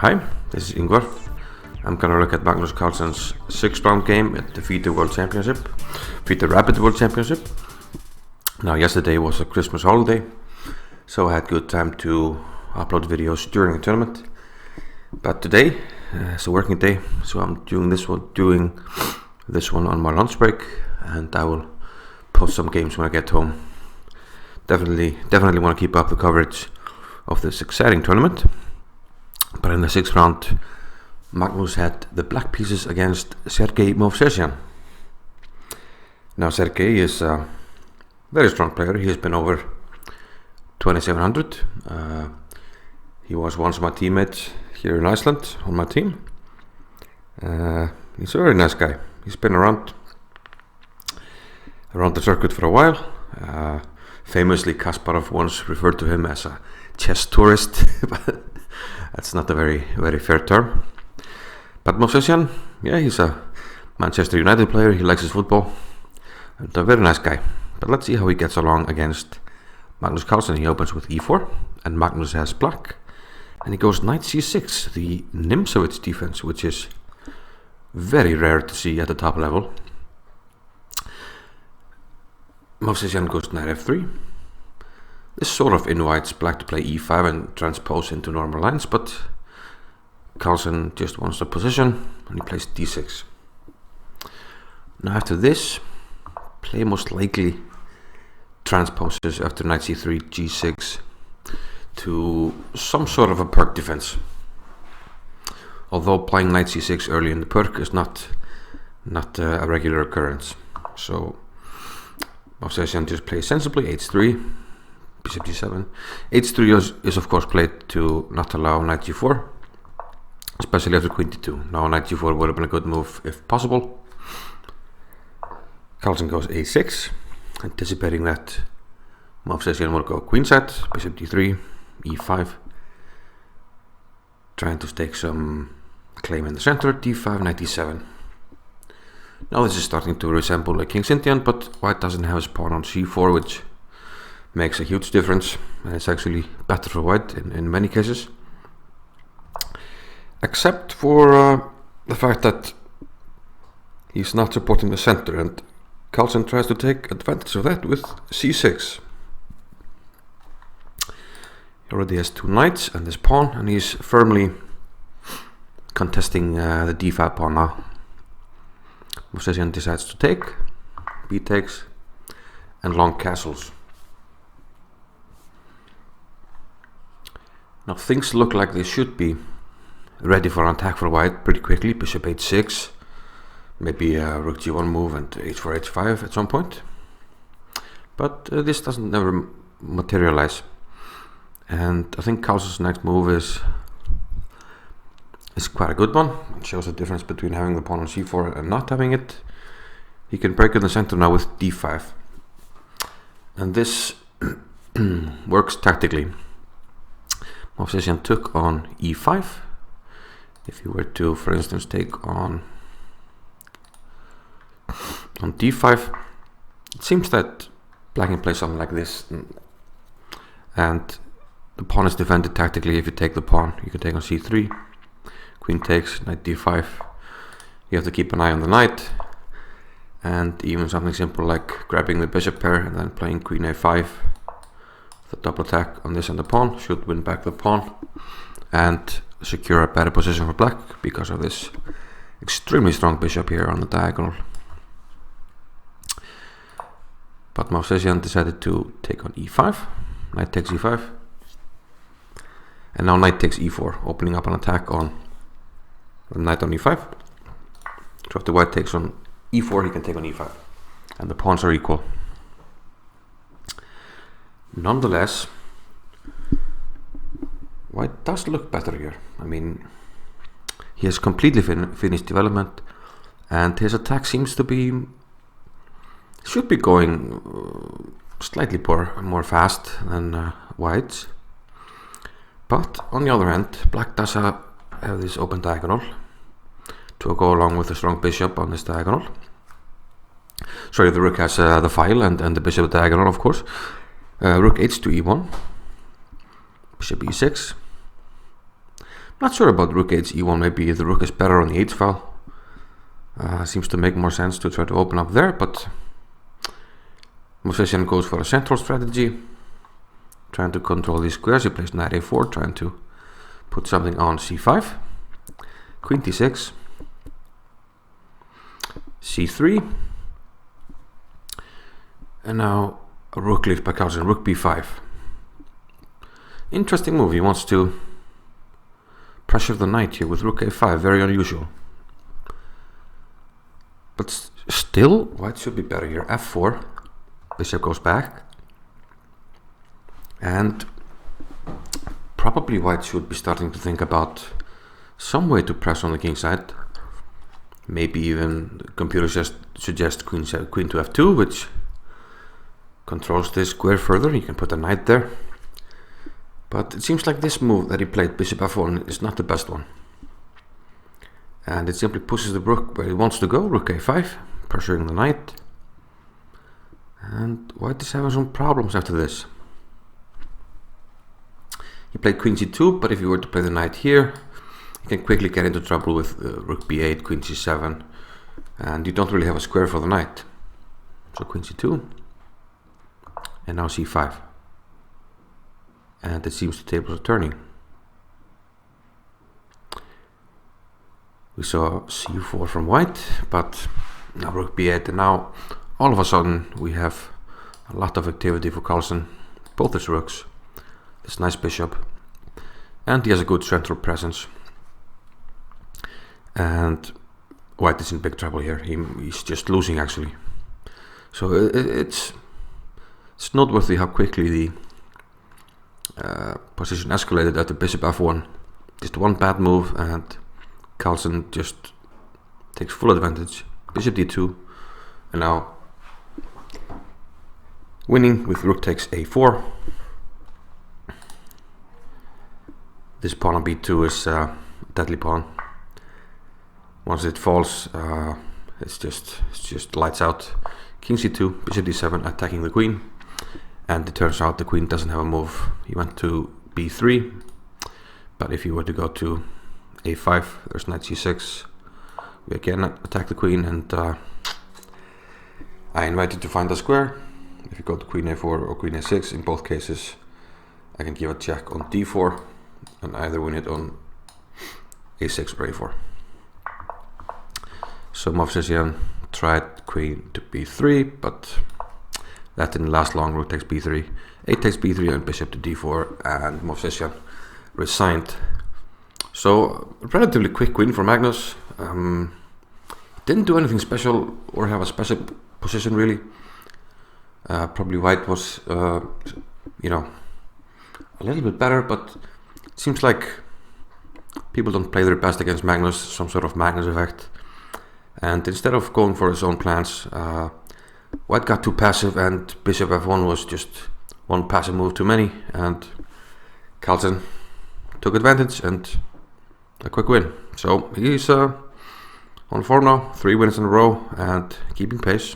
Hi, this is Ingvar. I'm gonna look at Magnus Carlsen's 6th round game at the FIDE Rapid World Championship. Now, yesterday was a Christmas holiday, so I had good time to upload videos during the tournament. But today, it's a working day, so I'm doing this one on my lunch break, and I will post some games when I get home. Definitely want to keep up the coverage of this exciting tournament. But in the 6th round, Magnus had the black pieces against Carlsen-Movsesian. Now, Sergei is a very strong player. He has been over 2700. He was once my teammate here in Iceland on my team. He's a very nice guy. He's been around the circuit for a while. Famously, Kasparov once referred to him as a chess tourist, but that's not a very fair term. But Movsesian, yeah, he's a Manchester United player. He likes his football, and a very nice guy. But let's see how he gets along against Magnus Carlsen. He opens with e4, and Magnus has black, and he goes knight c6, the Nimzovitsch defense, which is very rare to see at the top level. Movsesian goes knight f3. This sort of invites black to play e5 and transpose into normal lines, but Carlsen just wants the position, and he plays d6. Now after this, play most likely transposes after knight c3, g6 to some sort of a perk defense. Although playing knight c6 early in the perk is not a regular occurrence. So Movsesian just plays sensibly, h3, bishop g7. h3 is of course played to not allow knight g4, especially after queen d2. Now knight g4 would have been a good move if possible. Carlsen goes a6, anticipating that Movsesian will go queenside, bishop d3, e5, trying to stake some claim in the center, d5, knight d7. Now this is starting to resemble a King's Indian, but white doesn't have his pawn on c4, which makes a huge difference, and it's actually better for white in many cases. Except for the fact that he's not supporting the center, and Carlsen tries to take advantage of that with c6. He already has 2 knights and this pawn, and he's firmly contesting the d5 pawn now. Movsesian decides to take, b takes, and long castles. Now things look like they should be ready for an attack for white pretty quickly. Bishop h6, maybe a rook g1 move and h4, h5 at some point. But this doesn't never materialize. And I think Carlsen's next move is quite a good one. It shows the difference between having the pawn on c4 and not having it. He can break in the center now with d5. And this works tactically. Movsesian took on e5. If he were to, for instance, take on d5, it seems that black can play something like this, and the pawn is defended tactically. If you take the pawn, you can take on c3, queen takes, knight d5. You have to keep an eye on the knight, and even something simple like grabbing the bishop pair and then playing queen a5. The double attack on this and the pawn should win back the pawn and secure a better position for black because of this extremely strong bishop here on the diagonal. But Movsesian decided to take on e5, knight takes e5, and now knight takes e4, opening up an attack on the knight on e5. So if the white takes on e4, he can take on e5, and the pawns are equal. Nonetheless, white does look better here. I mean, he has completely finished development, and his attack seems to should be going slightly more fast than white's. But on the other hand, black does have this open diagonal to go along with the strong bishop on this diagonal. Sorry, the rook has the file and the bishop diagonal, of course. Rook h to e1, bishop e6, Not sure about rook h1, maybe the rook is better on the h file. Seems to make more sense to try to open up there, but Movsesian goes for a central strategy, trying to control these squares. He plays knight a4, trying to put something on c5, queen d6, c3, and now a rook leaves by Carlsen, rook b5. Interesting move. He wants to pressure the knight here with rook a5, very unusual. But still, white should be better here. f4, bishop goes back, and probably white should be starting to think about some way to press on the king side. Maybe even the computer suggests queen to f2, which controls this square further. You can put a knight there. But it seems like this move that he played, bishop f1, is not the best one. And it simply pushes the rook where he wants to go, rook a5, pressuring the knight. And white is having some problems after this. He played queen c2, but if you were to play the knight here, you can quickly get into trouble with rook b8, queen c7, and you don't really have a square for the knight. So queen c2, and now c5. And it seems the tables are turning. We saw c4 from white, but now rook b8, and now all of a sudden we have a lot of activity for Carlsen. Both his rooks, this nice bishop, and he has a good central presence. And white is in big trouble here. He's just losing actually. So it's noteworthy how quickly the position escalated at the bishop f1. Just one bad move and Carlsen just takes full advantage. Bishop d2, and now winning with rook takes a4. This pawn on b2 is a deadly pawn. Once it falls, it's just lights out. King c2, bishop d7, attacking the queen. And it turns out the queen doesn't have a move. He went to b3, but if you were to go to a5, there's knight c6. We again attack the queen, and I invite you to find a square. If you go to queen a4 or queen a6, in both cases, I can give a check on d4 and either win it on a6 or a4. So Movsesian tried queen to b3, but that didn't last long. Rook takes b3, 8 takes b3, and bishop to d4, and Movsesian resigned. So relatively quick win for Magnus. Didn't do anything special or have a special position really. Probably white was, a little bit better, but it seems like people don't play their best against Magnus, some sort of Magnus effect. And instead of going for his own plans, white got too passive, and bishop f1 was just one passive move too many, and Carlsen took advantage and a quick win. So he's on form now, 3 wins in a row and keeping pace.